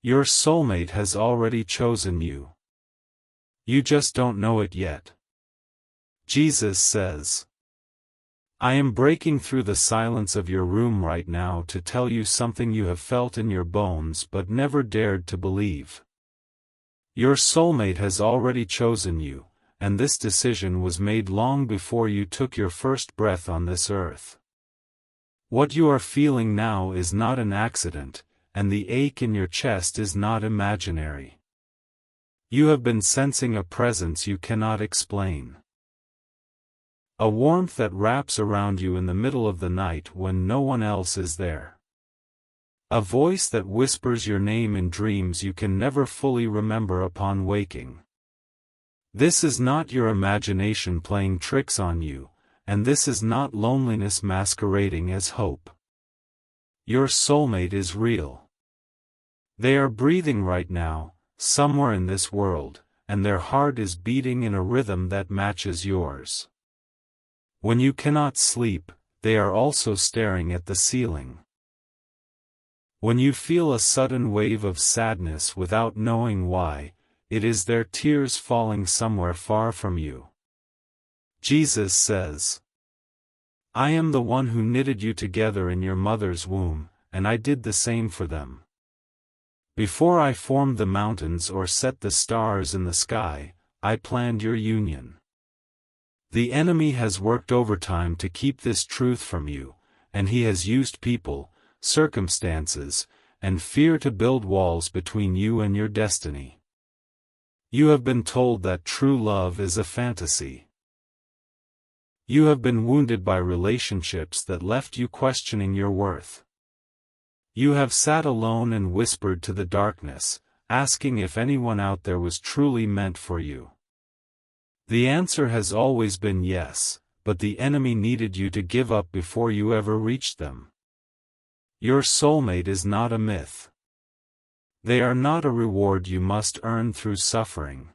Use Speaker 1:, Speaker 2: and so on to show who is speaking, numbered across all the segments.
Speaker 1: Your soulmate has already chosen you. You just don't know it yet. Jesus says, I am breaking through the silence of your room right now to tell you something you have felt in your bones but never dared to believe. Your soulmate has already chosen you, and this decision was made long before you took your first breath on this earth. What you are feeling now is not an accident, and the ache in your chest is not imaginary. You have been sensing a presence you cannot explain. A warmth that wraps around you in the middle of the night when no one else is there. A voice that whispers your name in dreams you can never fully remember upon waking. This is not your imagination playing tricks on you, and this is not loneliness masquerading as hope. Your soulmate is real. They are breathing right now, somewhere in this world, and their heart is beating in a rhythm that matches yours. When you cannot sleep, they are also staring at the ceiling. When you feel a sudden wave of sadness without knowing why, it is their tears falling somewhere far from you. Jesus says, I am the one who knitted you together in your mother's womb, and I did the same for them. Before I formed the mountains or set the stars in the sky, I planned your union. The enemy has worked overtime to keep this truth from you, and he has used people, circumstances, and fear to build walls between you and your destiny. You have been told that true love is a fantasy. You have been wounded by relationships that left you questioning your worth. You have sat alone and whispered to the darkness, asking if anyone out there was truly meant for you. The answer has always been yes, but the enemy needed you to give up before you ever reached them. Your soulmate is not a myth. They are not a reward you must earn through suffering.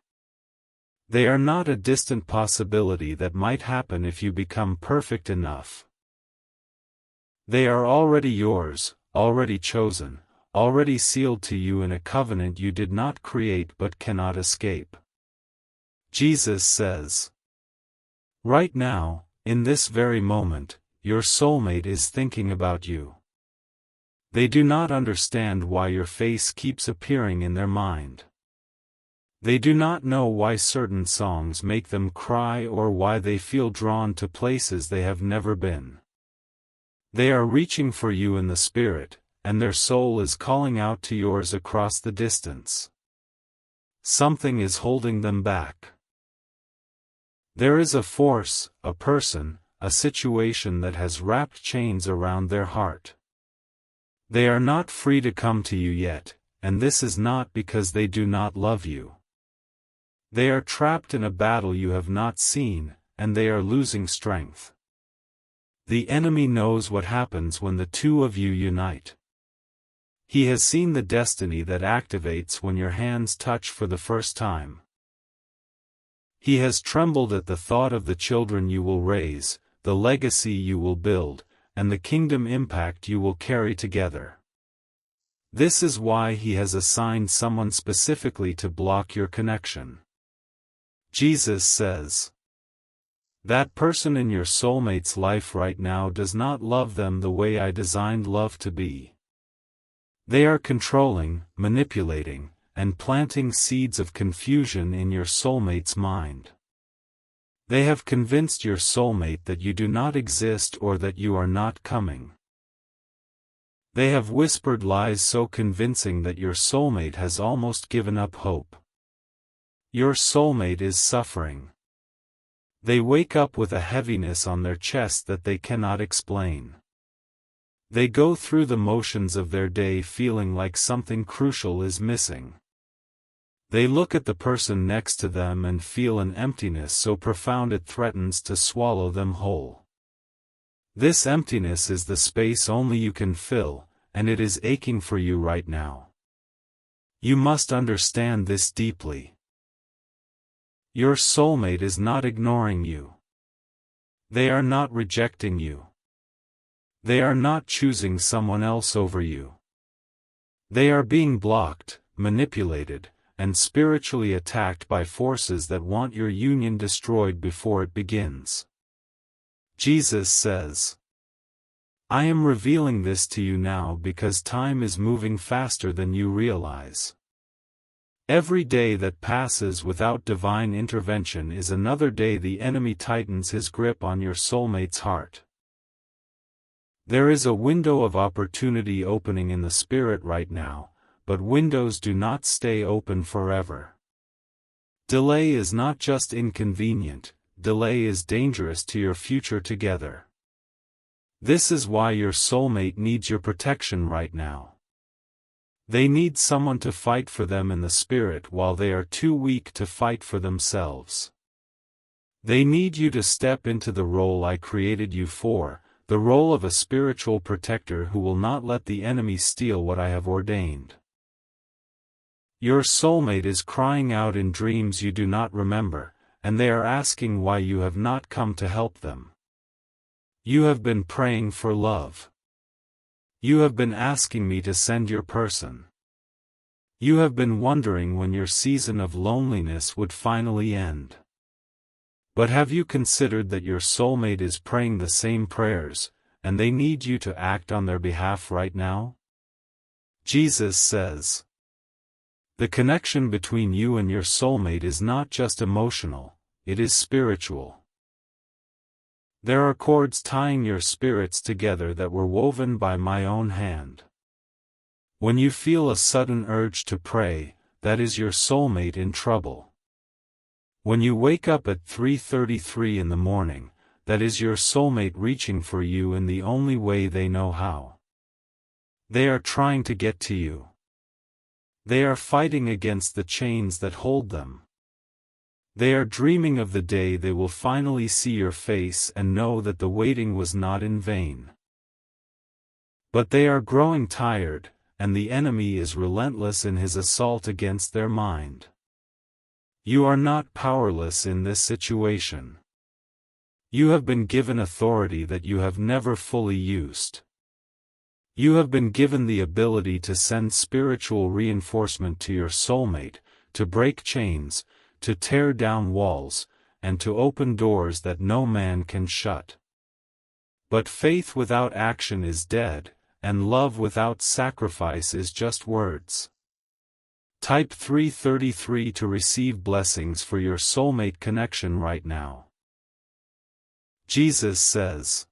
Speaker 1: They are not a distant possibility that might happen if you become perfect enough. They are already yours, already chosen, already sealed to you in a covenant you did not create but cannot escape. Jesus says, right now, in this very moment, your soulmate is thinking about you. They do not understand why your face keeps appearing in their mind. They do not know why certain songs make them cry or why they feel drawn to places they have never been. They are reaching for you in the spirit, and their soul is calling out to yours across the distance. Something is holding them back. There is a force, a person, a situation that has wrapped chains around their heart. They are not free to come to you yet, and this is not because they do not love you. They are trapped in a battle you have not seen, and they are losing strength. The enemy knows what happens when the two of you unite. He has seen the destiny that activates when your hands touch for the first time. He has trembled at the thought of the children you will raise, the legacy you will build, and the kingdom impact you will carry together. This is why he has assigned someone specifically to block your connection. Jesus says, that person in your soulmate's life right now does not love them the way I designed love to be. They are controlling, manipulating, and planting seeds of confusion in your soulmate's mind. They have convinced your soulmate that you do not exist or that you are not coming. They have whispered lies so convincing that your soulmate has almost given up hope. Your soulmate is suffering. They wake up with a heaviness on their chest that they cannot explain. They go through the motions of their day feeling like something crucial is missing. They look at the person next to them and feel an emptiness so profound it threatens to swallow them whole. This emptiness is the space only you can fill, and it is aching for you right now. You must understand this deeply. Your soulmate is not ignoring you. They are not rejecting you. They are not choosing someone else over you. They are being blocked, manipulated, and spiritually attacked by forces that want your union destroyed before it begins. Jesus says, I am revealing this to you now because time is moving faster than you realize. Every day that passes without divine intervention is another day the enemy tightens his grip on your soulmate's heart. There is a window of opportunity opening in the spirit right now, but windows do not stay open forever. Delay is not just inconvenient, delay is dangerous to your future together. This is why your soulmate needs your protection right now. They need someone to fight for them in the spirit while they are too weak to fight for themselves. They need you to step into the role I created you for, the role of a spiritual protector who will not let the enemy steal what I have ordained. Your soulmate is crying out in dreams you do not remember, and they are asking why you have not come to help them. You have been praying for love. You have been asking me to send your person. You have been wondering when your season of loneliness would finally end. But have you considered that your soulmate is praying the same prayers, and they need you to act on their behalf right now? Jesus says, the connection between you and your soulmate is not just emotional, it is spiritual. There are cords tying your spirits together that were woven by my own hand. When you feel a sudden urge to pray, that is your soulmate in trouble. When you wake up at 3:33 in the morning, that is your soulmate reaching for you in the only way they know how. They are trying to get to you. They are fighting against the chains that hold them. They are dreaming of the day they will finally see your face and know that the waiting was not in vain. But they are growing tired, and the enemy is relentless in his assault against their mind. You are not powerless in this situation. You have been given authority that you have never fully used. You have been given the ability to send spiritual reinforcement to your soulmate, to break chains, to tear down walls, and to open doors that no man can shut. But faith without action is dead, and love without sacrifice is just words. Type 333 to receive blessings for your soulmate connection right now. Jesus says,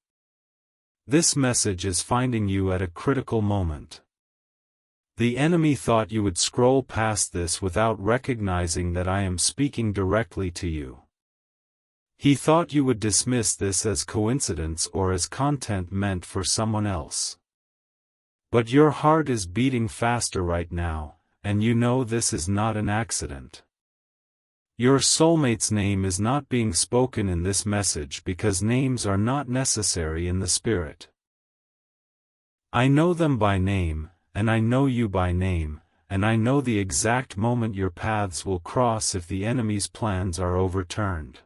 Speaker 1: this message is finding you at a critical moment. The enemy thought you would scroll past this without recognizing that I am speaking directly to you. He thought you would dismiss this as coincidence or as content meant for someone else. But your heart is beating faster right now, and you know this is not an accident. Your soulmate's name is not being spoken in this message because names are not necessary in the spirit. I know them by name, and I know you by name, and I know the exact moment your paths will cross if the enemy's plans are overturned.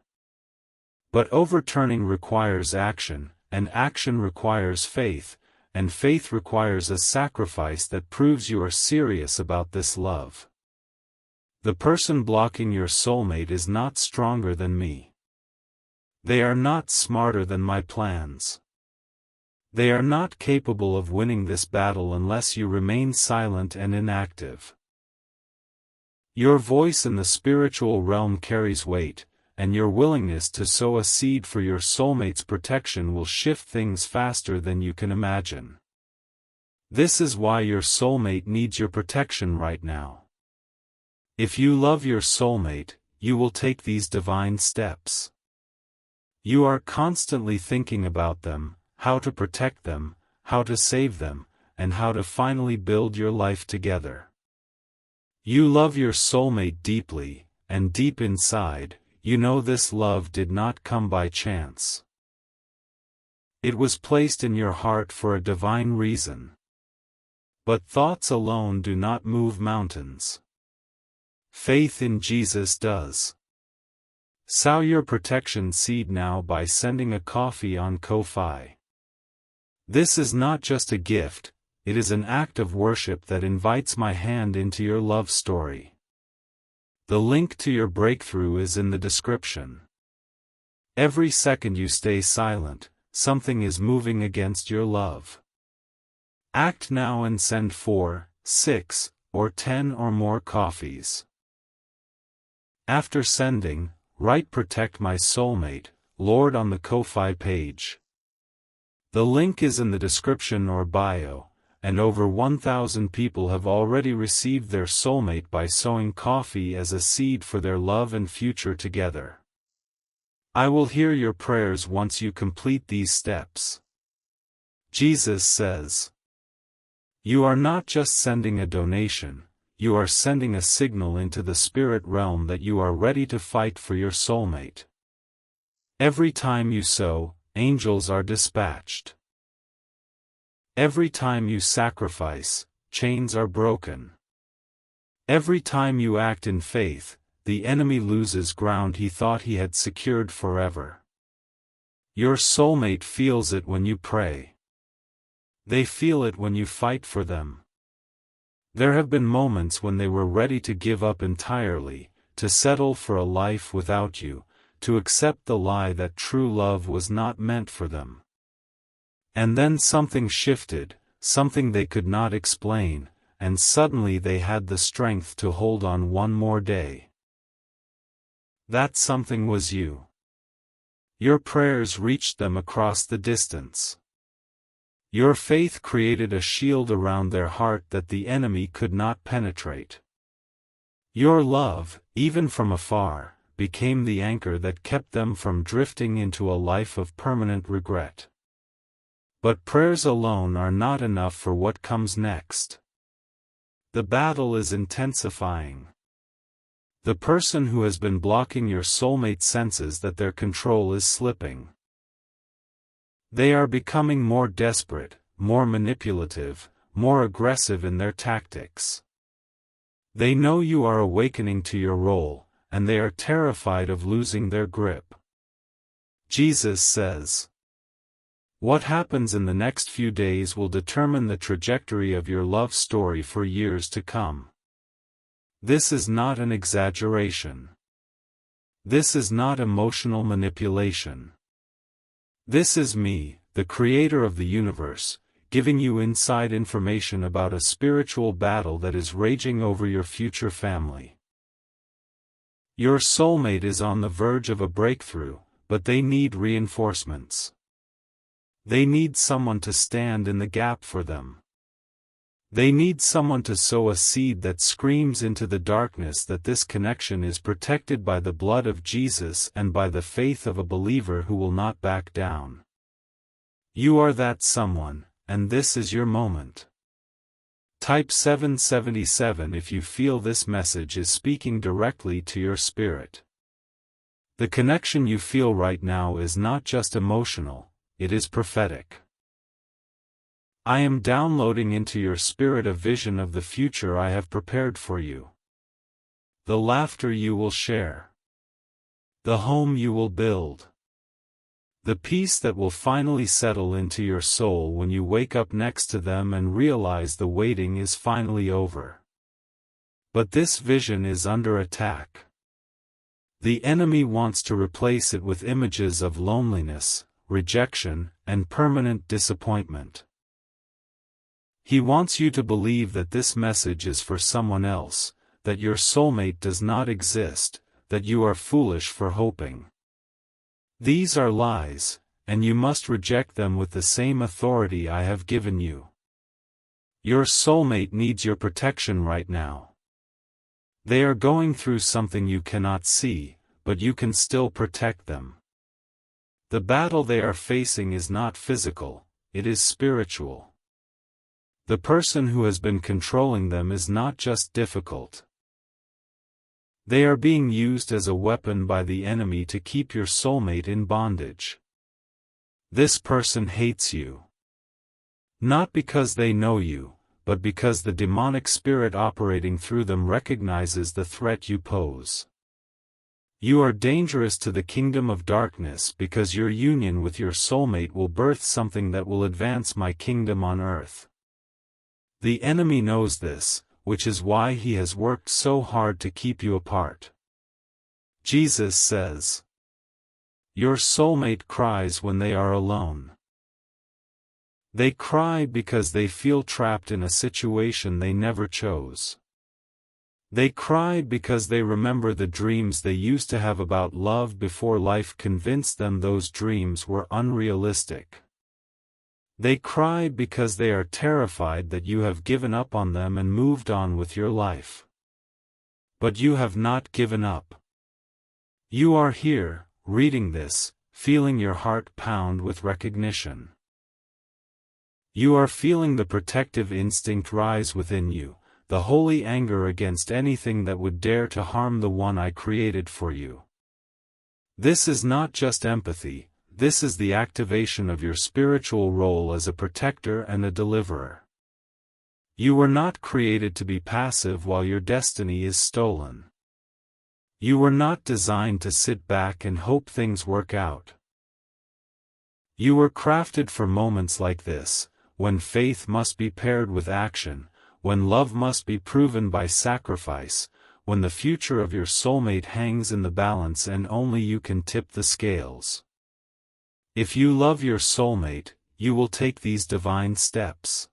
Speaker 1: But overturning requires action, and action requires faith, and faith requires a sacrifice that proves you are serious about this love. The person blocking your soulmate is not stronger than me. They are not smarter than my plans. They are not capable of winning this battle unless you remain silent and inactive. Your voice in the spiritual realm carries weight, and your willingness to sow a seed for your soulmate's protection will shift things faster than you can imagine. This is why your soulmate needs your protection right now. If you love your soulmate, you will take these divine steps. You are constantly thinking about them, how to protect them, how to save them, and how to finally build your life together. You love your soulmate deeply, and deep inside, you know this love did not come by chance. It was placed in your heart for a divine reason. But thoughts alone do not move mountains. Faith in Jesus does. Sow your protection seed now by sending a coffee on Ko-Fi. This is not just a gift, it is an act of worship that invites my hand into your love story. The link to your breakthrough is in the description. Every second you stay silent, something is moving against your love. Act now and send 4, 6, or 10 or more coffees. After sending, write "Protect my soulmate, Lord" on the Ko-Fi page. The link is in the description or bio, and over 1,000 people have already received their soulmate by sowing coffee as a seed for their love and future together. I will hear your prayers once you complete these steps. Jesus says, "You are not just sending a donation, you are sending a signal into the spirit realm that you are ready to fight for your soulmate. Every time you sow, angels are dispatched. Every time you sacrifice, chains are broken. Every time you act in faith, the enemy loses ground he thought he had secured forever. Your soulmate feels it when you pray. They feel it when you fight for them. There have been moments when they were ready to give up entirely, to settle for a life without you, to accept the lie that true love was not meant for them. And then something shifted, something they could not explain, and suddenly they had the strength to hold on one more day. That something was you. Your prayers reached them across the distance. Your faith created a shield around their heart that the enemy could not penetrate. Your love, even from afar, became the anchor that kept them from drifting into a life of permanent regret. But prayers alone are not enough for what comes next. The battle is intensifying. The person who has been blocking your soulmate senses that their control is slipping. They are becoming more desperate, more manipulative, more aggressive in their tactics. They know you are awakening to your role, and they are terrified of losing their grip. Jesus says, "What happens in the next few days will determine the trajectory of your love story for years to come." This is not an exaggeration. This is not emotional manipulation. This is me, the creator of the universe, giving you inside information about a spiritual battle that is raging over your future family. Your soulmate is on the verge of a breakthrough, but they need reinforcements. They need someone to stand in the gap for them. They need someone to sow a seed that screams into the darkness that this connection is protected by the blood of Jesus and by the faith of a believer who will not back down. You are that someone, and this is your moment. Type 777 if you feel this message is speaking directly to your spirit. The connection you feel right now is not just emotional, it is prophetic. I am downloading into your spirit a vision of the future I have prepared for you. The laughter you will share. The home you will build. The peace that will finally settle into your soul when you wake up next to them and realize the waiting is finally over. But this vision is under attack. The enemy wants to replace it with images of loneliness, rejection, and permanent disappointment. He wants you to believe that this message is for someone else, that your soulmate does not exist, that you are foolish for hoping. These are lies, and you must reject them with the same authority I have given you. Your soulmate needs your protection right now. They are going through something you cannot see, but you can still protect them. The battle they are facing is not physical, it is spiritual. The person who has been controlling them is not just difficult. They are being used as a weapon by the enemy to keep your soulmate in bondage. This person hates you. Not because they know you, but because the demonic spirit operating through them recognizes the threat you pose. You are dangerous to the kingdom of darkness because your union with your soulmate will birth something that will advance my kingdom on earth. The enemy knows this, which is why he has worked so hard to keep you apart. Jesus says, "Your soulmate cries when they are alone." They cry because they feel trapped in a situation they never chose. They cry because they remember the dreams they used to have about love before life convinced them those dreams were unrealistic. They cry because they are terrified that you have given up on them and moved on with your life. But you have not given up. You are here, reading this, feeling your heart pound with recognition. You are feeling the protective instinct rise within you, the holy anger against anything that would dare to harm the one I created for you. This is not just empathy, this is the activation of your spiritual role as a protector and a deliverer. You were not created to be passive while your destiny is stolen. You were not designed to sit back and hope things work out. You were crafted for moments like this, when faith must be paired with action, when love must be proven by sacrifice, when the future of your soulmate hangs in the balance and only you can tip the scales. If you love your soulmate, you will take these divine steps.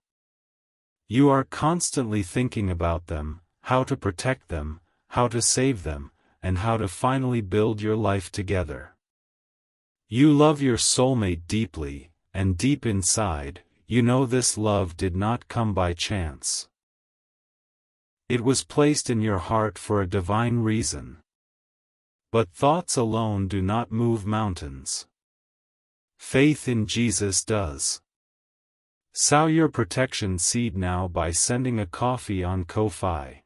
Speaker 1: You are constantly thinking about them, how to protect them, how to save them, and how to finally build your life together. You love your soulmate deeply, and deep inside, you know this love did not come by chance. It was placed in your heart for a divine reason. But thoughts alone do not move mountains. Faith in Jesus does. Sow your protection seed now by sending a coffee on Ko-fi.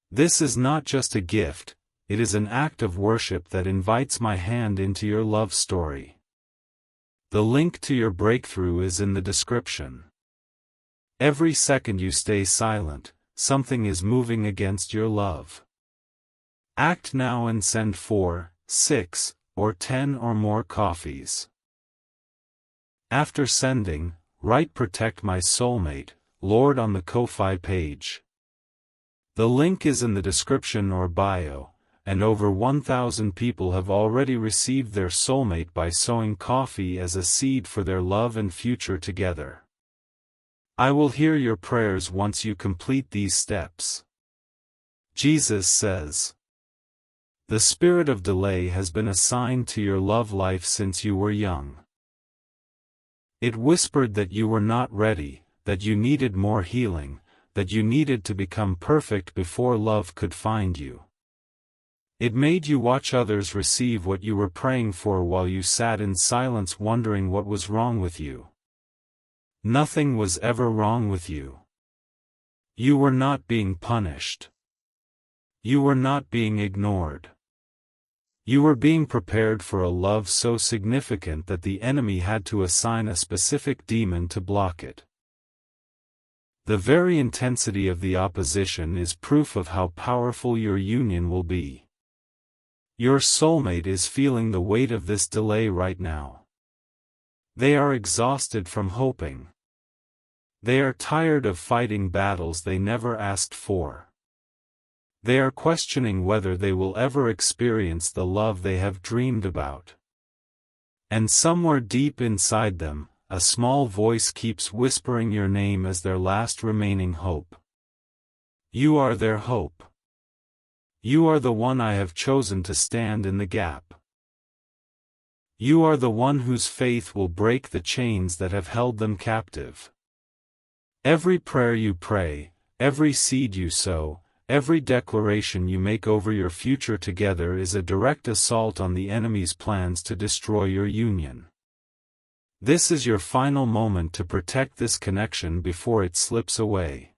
Speaker 1: This is not just a gift, it is an act of worship that invites my hand into your love story. The link to your breakthrough is in the description. Every second you stay silent, something is moving against your love. Act now and send 4, 6, or 10 or more coffees. After sending, write "Protect my soulmate, Lord" on the Ko-fi page. The link is in the description or bio, and over 1,000 people have already received their soulmate by sowing coffee as a seed for their love and future together. I will hear your prayers once you complete these steps. Jesus says, "The spirit of delay has been assigned to your love life since you were young. It whispered that you were not ready, that you needed more healing, that you needed to become perfect before love could find you. It made you watch others receive what you were praying for while you sat in silence wondering what was wrong with you. Nothing was ever wrong with you. You were not being punished. You were not being ignored. You were being prepared for a love so significant that the enemy had to assign a specific demon to block it. The very intensity of the opposition is proof of how powerful your union will be. Your soulmate is feeling the weight of this delay right now. They are exhausted from hoping. They are tired of fighting battles they never asked for. They are questioning whether they will ever experience the love they have dreamed about. And somewhere deep inside them, a small voice keeps whispering your name as their last remaining hope. You are their hope. You are the one I have chosen to stand in the gap. You are the one whose faith will break the chains that have held them captive. Every prayer you pray, every seed you sow, every declaration you make over your future together is a direct assault on the enemy's plans to destroy your union. This is your final moment to protect this connection before it slips away.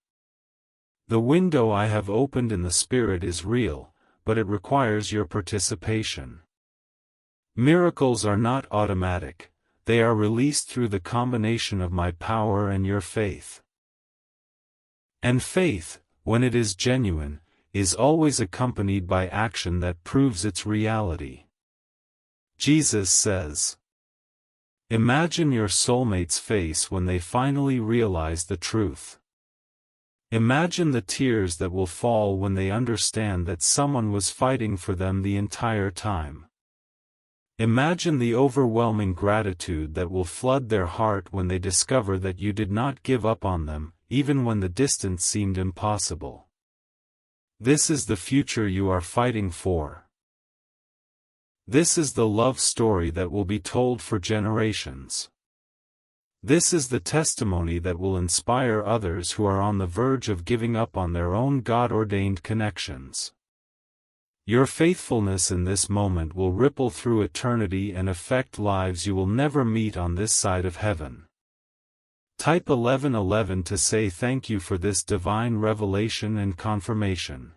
Speaker 1: The window I have opened in the Spirit is real, but it requires your participation. Miracles are not automatic, they are released through the combination of my power and your faith. And faith, when it is genuine, is always accompanied by action that proves its reality. Jesus says, "Imagine your soulmate's face when they finally realize the truth. Imagine the tears that will fall when they understand that someone was fighting for them the entire time. Imagine the overwhelming gratitude that will flood their heart when they discover that you did not give up on them, even when the distance seemed impossible. This is the future you are fighting for. This is the love story that will be told for generations. This is the testimony that will inspire others who are on the verge of giving up on their own God-ordained connections. Your faithfulness in this moment will ripple through eternity and affect lives you will never meet on this side of heaven. Type 1111 to say thank you for this divine revelation and confirmation.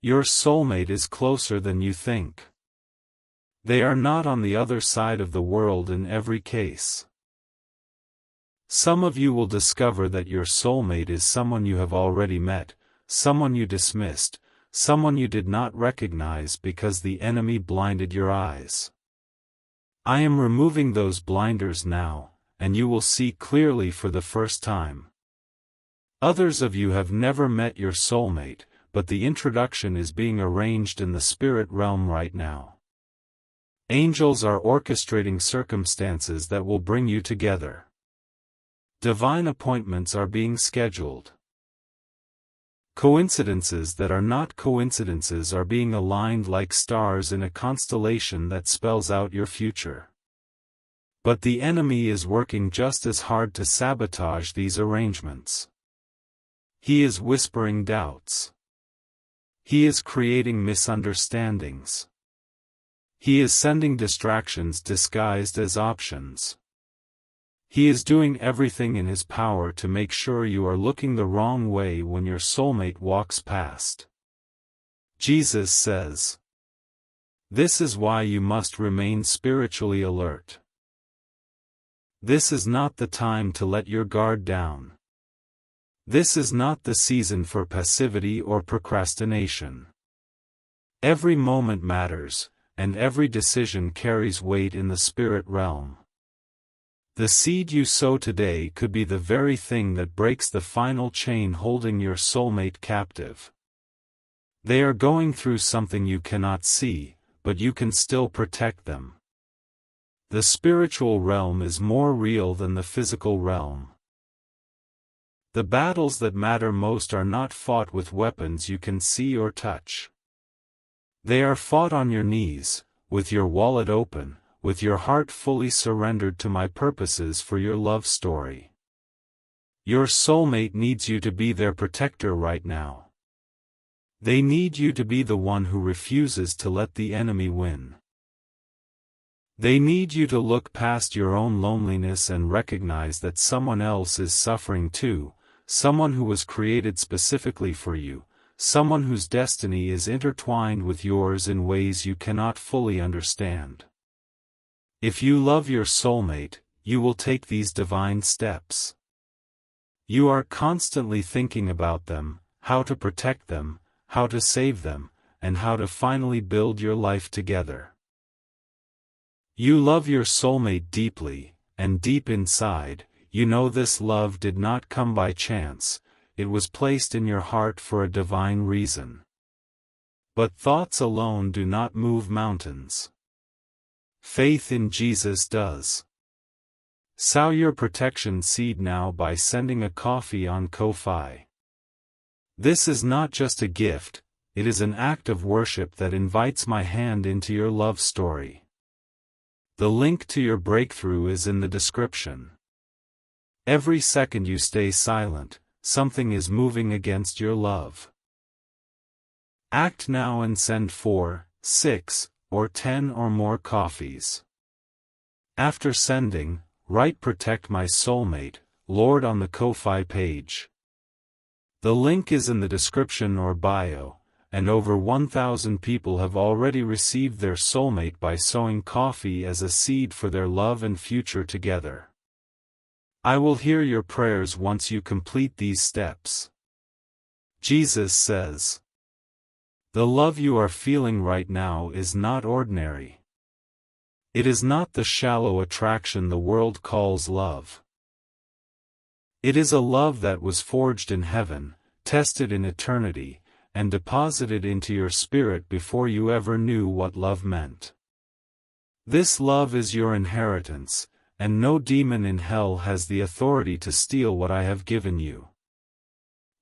Speaker 1: Your soulmate is closer than you think. They are not on the other side of the world in every case. Some of you will discover that your soulmate is someone you have already met, someone you dismissed, someone you did not recognize because the enemy blinded your eyes. I am removing those blinders now, and you will see clearly for the first time. Others of you have never met your soulmate, but the introduction is being arranged in the spirit realm right now. Angels are orchestrating circumstances that will bring you together. Divine appointments are being scheduled. Coincidences that are not coincidences are being aligned like stars in a constellation that spells out your future. But the enemy is working just as hard to sabotage these arrangements. He is whispering doubts. He is creating misunderstandings. He is sending distractions disguised as options. He is doing everything in his power to make sure you are looking the wrong way when your soulmate walks past. Jesus says, "This is why you must remain spiritually alert. This is not the time to let your guard down. This is not the season for passivity or procrastination. Every moment matters, and every decision carries weight in the spirit realm. The seed you sow today could be the very thing that breaks the final chain holding your soulmate captive. They are going through something you cannot see, but you can still protect them. The spiritual realm is more real than the physical realm. The battles that matter most are not fought with weapons you can see or touch. They are fought on your knees, with your wallet open, with your heart fully surrendered to my purposes for your love story. Your soulmate needs you to be their protector right now. They need you to be the one who refuses to let the enemy win. They need you to look past your own loneliness and recognize that someone else is suffering too, someone who was created specifically for you, someone whose destiny is intertwined with yours in ways you cannot fully understand. If you love your soulmate, you will take these divine steps. You are constantly thinking about them, how to protect them, how to save them, and how to finally build your life together. You love your soulmate deeply, and deep inside, you know this love did not come by chance, it was placed in your heart for a divine reason. But thoughts alone do not move mountains. Faith in Jesus does. Sow your protection seed now by sending a coffee on Ko-Fi. This is not just a gift, it is an act of worship that invites my hand into your love story. The link to your breakthrough is in the description. Every second you stay silent, something is moving against your love. Act now and send 4, 6, or 10 or more coffees. After sending, write "Protect my soulmate, Lord" on the Ko-Fi page. The link is in the description or bio, and over 1,000 people have already received their soulmate by sowing coffee as a seed for their love and future together. I will hear your prayers once you complete these steps. Jesus says, "The love you are feeling right now is not ordinary. It is not the shallow attraction the world calls love. It is a love that was forged in heaven, tested in eternity, and deposited into your spirit before you ever knew what love meant. This love is your inheritance, and no demon in hell has the authority to steal what I have given you.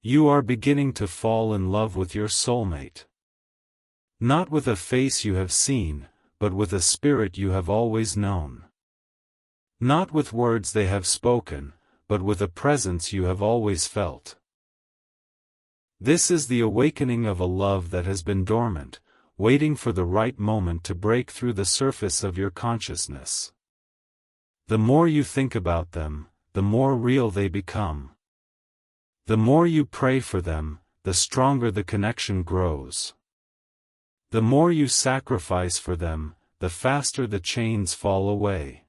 Speaker 1: You are beginning to fall in love with your soulmate. Not with a face you have seen, but with a spirit you have always known. Not with words they have spoken, but with a presence you have always felt. This is the awakening of a love that has been dormant, waiting for the right moment to break through the surface of your consciousness. The more you think about them, the more real they become. The more you pray for them, the stronger the connection grows. The more you sacrifice for them, the faster the chains fall away.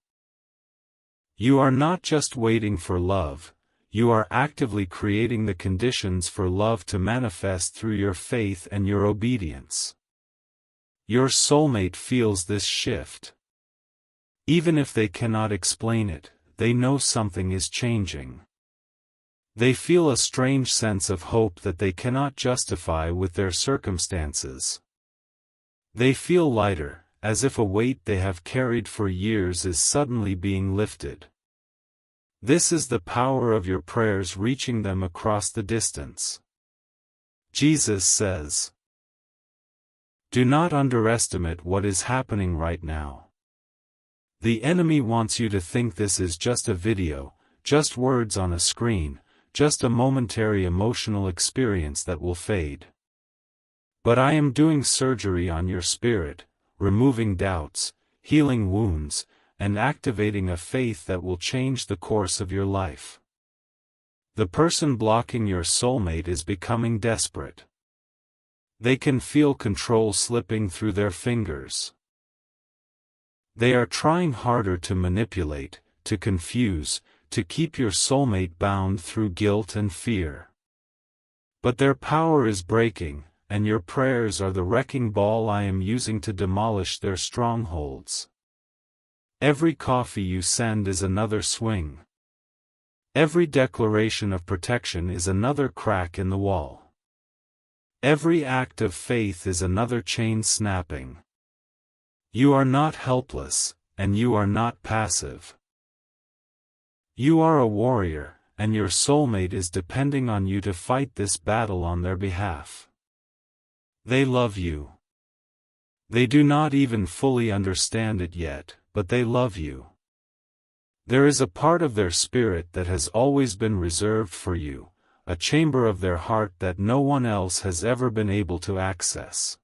Speaker 1: You are not just waiting for love, you are actively creating the conditions for love to manifest through your faith and your obedience. Your soulmate feels this shift. Even if they cannot explain it, they know something is changing. They feel a strange sense of hope that they cannot justify with their circumstances. They feel lighter, as if a weight they have carried for years is suddenly being lifted. This is the power of your prayers reaching them across the distance. Jesus says, "Do not underestimate what is happening right now. The enemy wants you to think this is just a video, just words on a screen, just a momentary emotional experience that will fade. But I am doing surgery on your spirit, removing doubts, healing wounds, and activating a faith that will change the course of your life." The person blocking your soulmate is becoming desperate. They can feel control slipping through their fingers. They are trying harder to manipulate, to confuse, to keep your soulmate bound through guilt and fear. But their power is breaking, and your prayers are the wrecking ball I am using to demolish their strongholds. Every coffee you send is another swing. Every declaration of protection is another crack in the wall. Every act of faith is another chain snapping. You are not helpless, and you are not passive. You are a warrior, and your soulmate is depending on you to fight this battle on their behalf. They love you. They do not even fully understand it yet, but they love you. There is a part of their spirit that has always been reserved for you, a chamber of their heart that no one else has ever been able to access.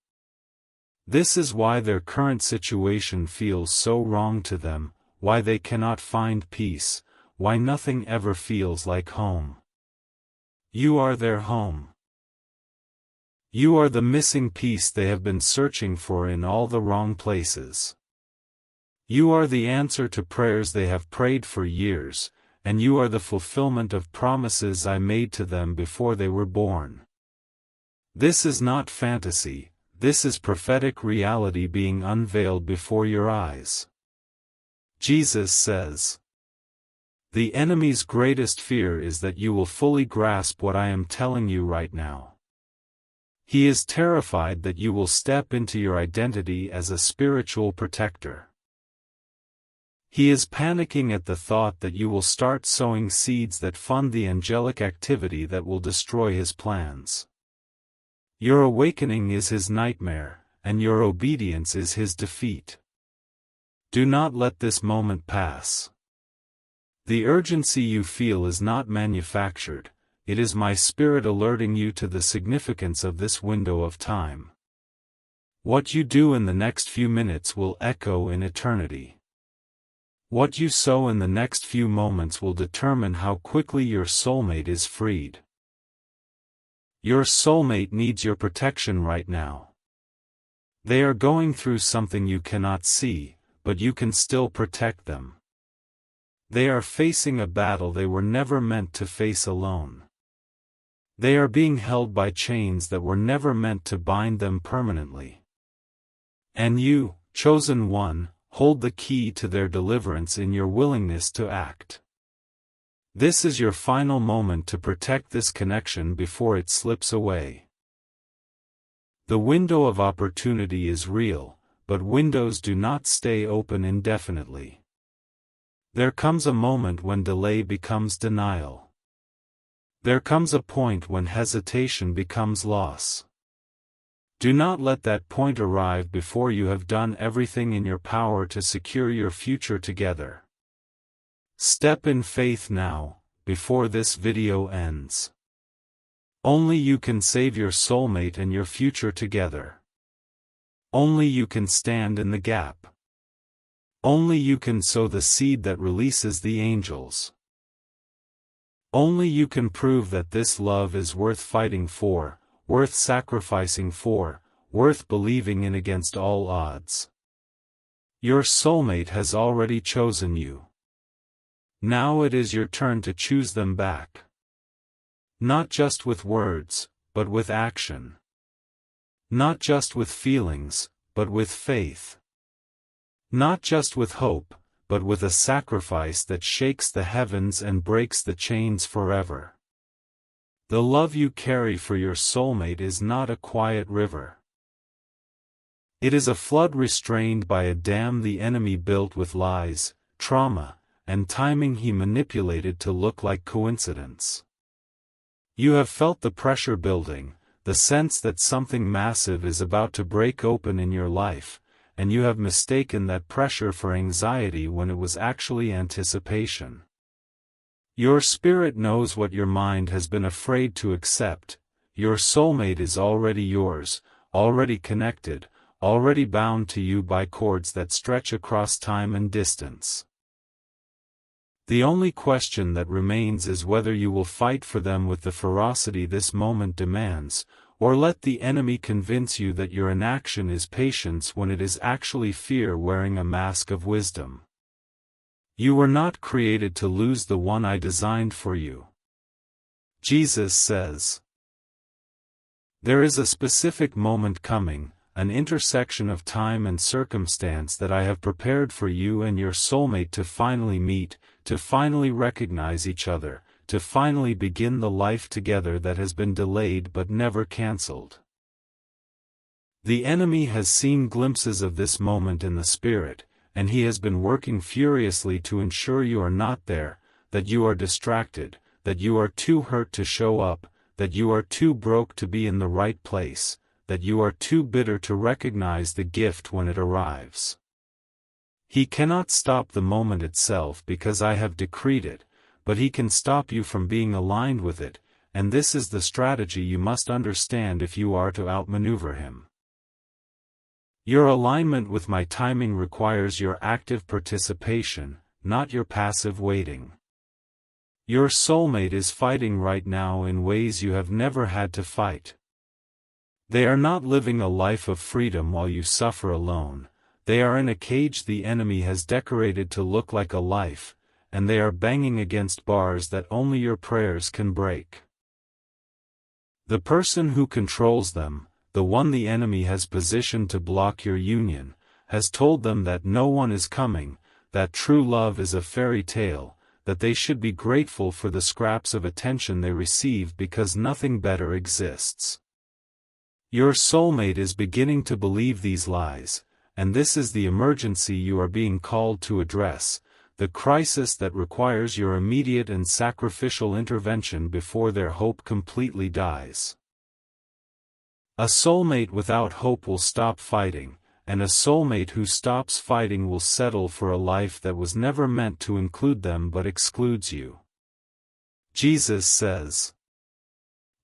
Speaker 1: This is why their current situation feels so wrong to them, why they cannot find peace, why nothing ever feels like home. You are their home. You are the missing piece they have been searching for in all the wrong places. You are the answer to prayers they have prayed for years, and you are the fulfillment of promises I made to them before they were born. This is not fantasy, this is prophetic reality being unveiled before your eyes. Jesus says, "The enemy's greatest fear is that you will fully grasp what I am telling you right now. He is terrified that you will step into your identity as a spiritual protector. He is panicking at the thought that you will start sowing seeds that fund the angelic activity that will destroy his plans. Your awakening is his nightmare, and your obedience is his defeat. Do not let this moment pass. The urgency you feel is not manufactured, it is my spirit alerting you to the significance of this window of time. What you do in the next few minutes will echo in eternity. What you sow in the next few moments will determine how quickly your soulmate is freed. Your soulmate needs your protection right now. They are going through something you cannot see, but you can still protect them. They are facing a battle they were never meant to face alone. They are being held by chains that were never meant to bind them permanently. And you, chosen one, hold the key to their deliverance in your willingness to act. This is your final moment to protect this connection before it slips away. The window of opportunity is real, but windows do not stay open indefinitely. There comes a moment when delay becomes denial. There comes a point when hesitation becomes loss. Do not let that point arrive before you have done everything in your power to secure your future together. Step in faith now, before this video ends. Only you can save your soulmate and your future together. Only you can stand in the gap. Only you can sow the seed that releases the angels. Only you can prove that this love is worth fighting for, worth sacrificing for, worth believing in against all odds. Your soulmate has already chosen you. Now it is your turn to choose them back. Not just with words, but with action. Not just with feelings, but with faith. Not just with hope, but with a sacrifice that shakes the heavens and breaks the chains forever. The love you carry for your soulmate is not a quiet river. It is a flood restrained by a dam the enemy built with lies, trauma, and timing he manipulated to look like coincidence. You have felt the pressure building, the sense that something massive is about to break open in your life, and you have mistaken that pressure for anxiety when it was actually anticipation. Your spirit knows what your mind has been afraid to accept. Your soulmate is already yours, already connected, already bound to you by cords that stretch across time and distance. The only question that remains is whether you will fight for them with the ferocity this moment demands, or let the enemy convince you that your inaction is patience when it is actually fear wearing a mask of wisdom. You were not created to lose the one I designed for you. Jesus says. There is a specific moment coming, an intersection of time and circumstance that I have prepared for you and your soulmate to finally meet, to finally recognize each other, to finally begin the life together that has been delayed but never cancelled. The enemy has seen glimpses of this moment in the spirit, and he has been working furiously to ensure you are not there, that you are distracted, that you are too hurt to show up, that you are too broke to be in the right place, that you are too bitter to recognize the gift when it arrives. He cannot stop the moment itself because I have decreed it, but he can stop you from being aligned with it, and this is the strategy you must understand if you are to outmaneuver him. Your alignment with my timing requires your active participation, not your passive waiting. Your soulmate is fighting right now in ways you have never had to fight. They are not living a life of freedom while you suffer alone. They are in a cage the enemy has decorated to look like a life, and they are banging against bars that only your prayers can break. The person who controls them, the one the enemy has positioned to block your union, has told them that no one is coming, that true love is a fairy tale, that they should be grateful for the scraps of attention they receive because nothing better exists. Your soulmate is beginning to believe these lies, and this is the emergency you are being called to address, the crisis that requires your immediate and sacrificial intervention before their hope completely dies. A soulmate without hope will stop fighting, and a soulmate who stops fighting will settle for a life that was never meant to include them but excludes you. Jesus says,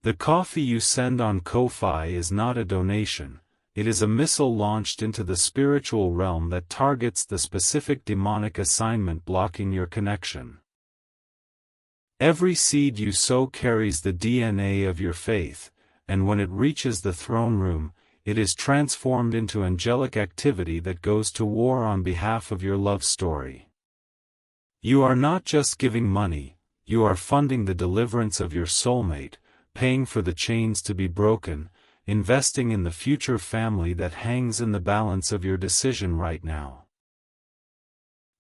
Speaker 1: "The coffee you send on Ko-fi is not a donation. It is a missile launched into the spiritual realm that targets the specific demonic assignment blocking your connection. Every seed you sow carries the DNA of your faith, and when it reaches the throne room, it is transformed into angelic activity that goes to war on behalf of your love story. You are not just giving money, you are funding the deliverance of your soulmate, paying for the chains to be broken, investing in the future family that hangs in the balance of your decision right now.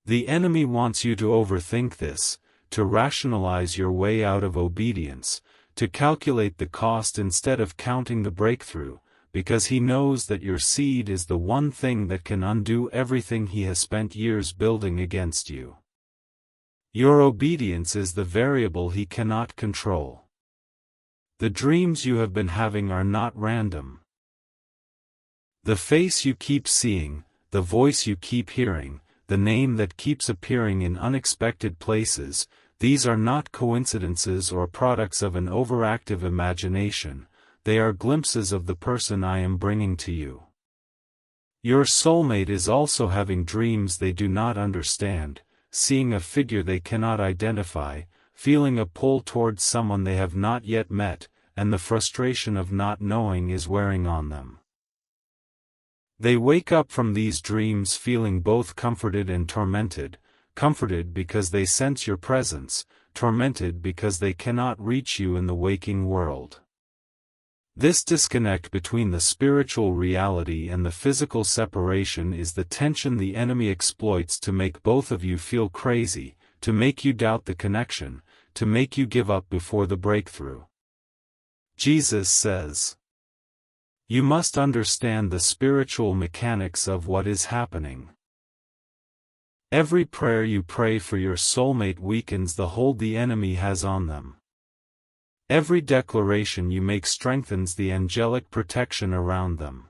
Speaker 1: The enemy wants you to overthink this, to rationalize your way out of obedience, to calculate the cost instead of counting the breakthrough, because he knows that your seed is the one thing that can undo everything he has spent years building against you. Your obedience is the variable he cannot control. The dreams you have been having are not random. The face you keep seeing, the voice you keep hearing, the name that keeps appearing in unexpected places, these are not coincidences or products of an overactive imagination, they are glimpses of the person I am bringing to you. Your soulmate is also having dreams they do not understand, seeing a figure they cannot identify, feeling a pull towards someone they have not yet met, and the frustration of not knowing is wearing on them. They wake up from these dreams feeling both comforted and tormented, comforted because they sense your presence, tormented because they cannot reach you in the waking world. This disconnect between the spiritual reality and the physical separation is the tension the enemy exploits to make both of you feel crazy, to make you doubt the connection, to make you give up before the breakthrough. Jesus says, "You must understand the spiritual mechanics of what is happening. Every prayer you pray for your soulmate weakens the hold the enemy has on them. Every declaration you make strengthens the angelic protection around them.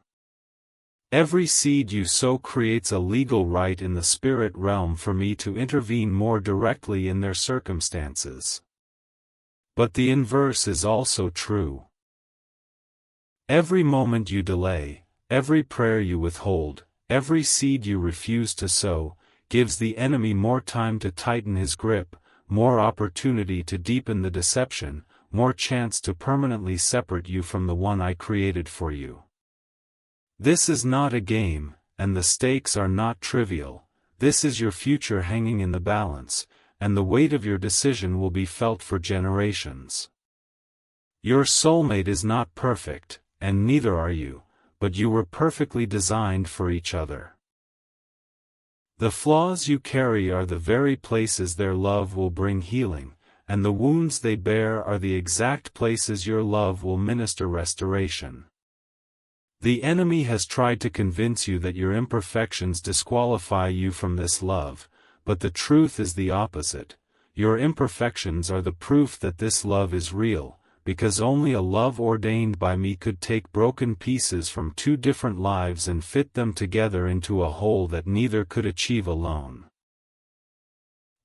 Speaker 1: Every seed you sow creates a legal right in the spirit realm for me to intervene more directly in their circumstances." But the inverse is also true. Every moment you delay, every prayer you withhold, every seed you refuse to sow, gives the enemy more time to tighten his grip, more opportunity to deepen the deception, more chance to permanently separate you from the one I created for you. This is not a game, and the stakes are not trivial. This is your future hanging in the balance, and the weight of your decision will be felt for generations. Your soulmate is not perfect, and neither are you, but you were perfectly designed for each other. The flaws you carry are the very places their love will bring healing, and the wounds they bear are the exact places your love will minister restoration. The enemy has tried to convince you that your imperfections disqualify you from this love, but the truth is the opposite. Your imperfections are the proof that this love is real, because only a love ordained by me could take broken pieces from two different lives and fit them together into a whole that neither could achieve alone.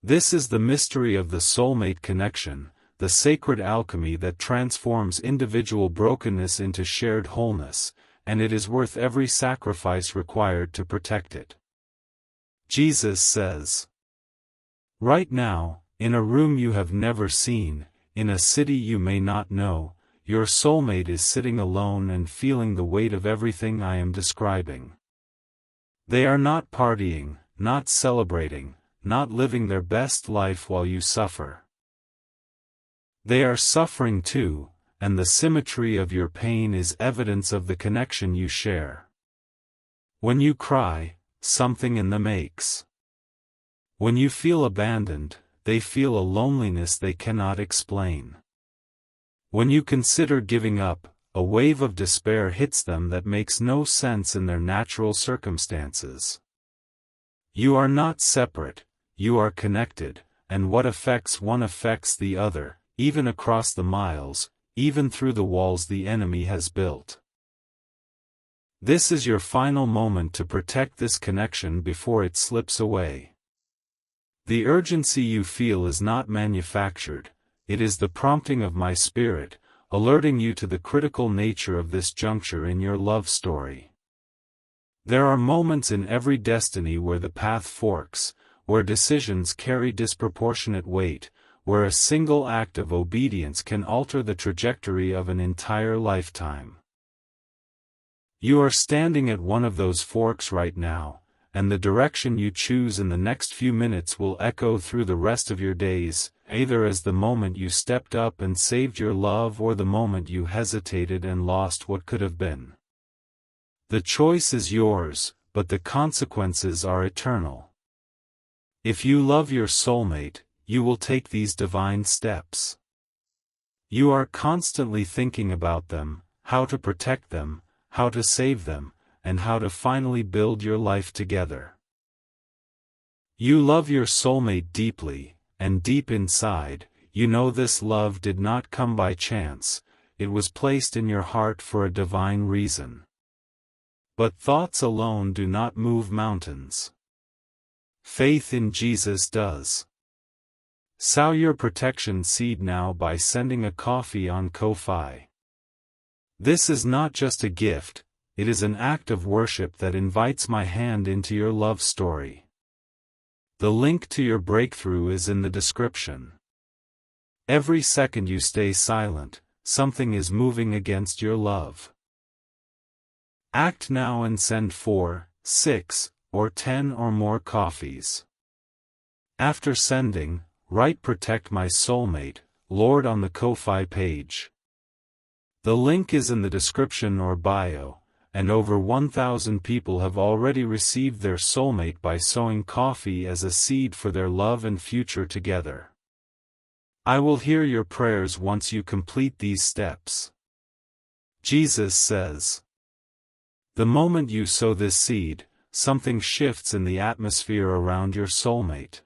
Speaker 1: This is the mystery of the soulmate connection, the sacred alchemy that transforms individual brokenness into shared wholeness, and it is worth every sacrifice required to protect it. Jesus says, "Right now, in a room you have never seen, in a city you may not know, your soulmate is sitting alone and feeling the weight of everything I am describing. They are not partying, not celebrating, not living their best life while you suffer. They are suffering too, and the symmetry of your pain is evidence of the connection you share. When you cry, something in them aches. When you feel abandoned, they feel a loneliness they cannot explain. When you consider giving up, a wave of despair hits them that makes no sense in their natural circumstances. You are not separate, you are connected, and what affects one affects the other, even across the miles, even through the walls the enemy has built. This is your final moment to protect this connection before it slips away. The urgency you feel is not manufactured, it is the prompting of my spirit, alerting you to the critical nature of this juncture in your love story. There are moments in every destiny where the path forks, where decisions carry disproportionate weight, where a single act of obedience can alter the trajectory of an entire lifetime. You are standing at one of those forks right now, and the direction you choose in the next few minutes will echo through the rest of your days, either as the moment you stepped up and saved your love or the moment you hesitated and lost what could have been. The choice is yours, but the consequences are eternal. If you love your soulmate, you will take these divine steps. You are constantly thinking about them, how to protect them, how to save them, and how to finally build your life together. You love your soulmate deeply, and deep inside, you know this love did not come by chance, it was placed in your heart for a divine reason. But thoughts alone do not move mountains. Faith in Jesus does. Sow your protection seed now by sending a coffee on Ko-fi. This is not just a gift, it is an act of worship that invites my hand into your love story. The link to your breakthrough is in the description. Every second you stay silent, something is moving against your love. Act now and send 4, 6, or 10 or more coffees. After sending, write "Protect my soulmate, Lord" on the Ko-fi page. The link is in the description or bio, and over 1,000 people have already received their soulmate by sowing coffee as a seed for their love and future together. I will hear your prayers once you complete these steps. Jesus says, the moment you sow this seed, something shifts in the atmosphere around your soulmate.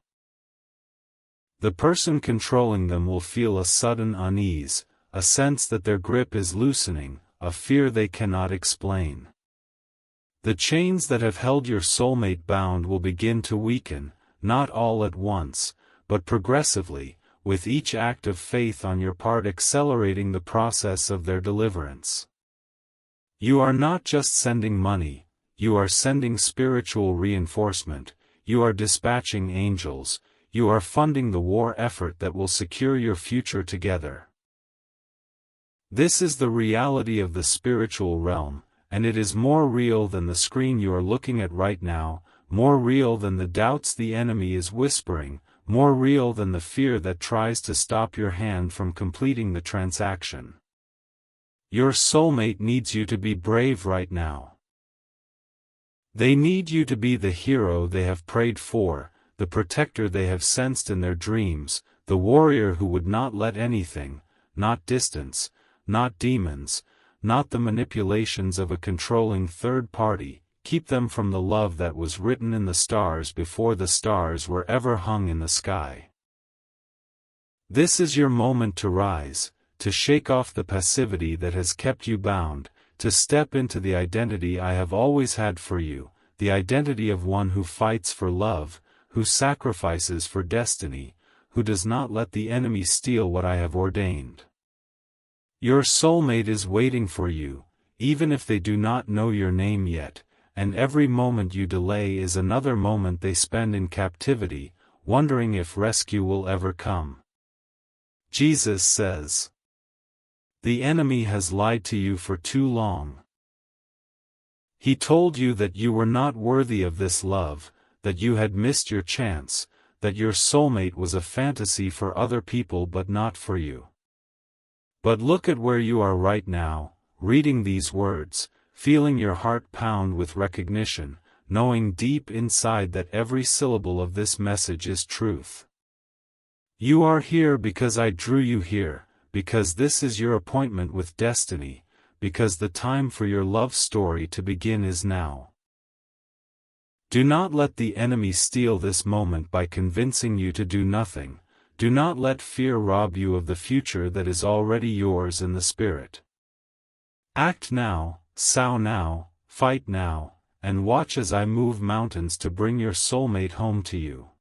Speaker 1: The person controlling them will feel a sudden unease, a sense that their grip is loosening, a fear they cannot explain. The chains that have held your soulmate bound will begin to weaken, not all at once, but progressively, with each act of faith on your part accelerating the process of their deliverance. You are not just sending money, you are sending spiritual reinforcement, you are dispatching angels, you are funding the war effort that will secure your future together. This is the reality of the spiritual realm, and it is more real than the screen you are looking at right now, more real than the doubts the enemy is whispering, more real than the fear that tries to stop your hand from completing the transaction. Your soulmate needs you to be brave right now. They need you to be the hero they have prayed for, the protector they have sensed in their dreams, the warrior who would not let anything, not distance, not demons, not the manipulations of a controlling third party, keep them from the love that was written in the stars before the stars were ever hung in the sky. This is your moment to rise, to shake off the passivity that has kept you bound, to step into the identity I have always had for you, the identity of one who fights for love, who sacrifices for destiny, who does not let the enemy steal what I have ordained. Your soulmate is waiting for you, even if they do not know your name yet, and every moment you delay is another moment they spend in captivity, wondering if rescue will ever come. Jesus says, the enemy has lied to you for too long. He told you that you were not worthy of this love, that you had missed your chance, that your soulmate was a fantasy for other people but not for you. But look at where you are right now, reading these words, feeling your heart pound with recognition, knowing deep inside that every syllable of this message is truth. You are here because I drew you here, because this is your appointment with destiny, because the time for your love story to begin is now. Do not let the enemy steal this moment by convincing you to do nothing. Do not let fear rob you of the future that is already yours in the Spirit. Act now, sow now, fight now, and watch as I move mountains to bring your soulmate home to you.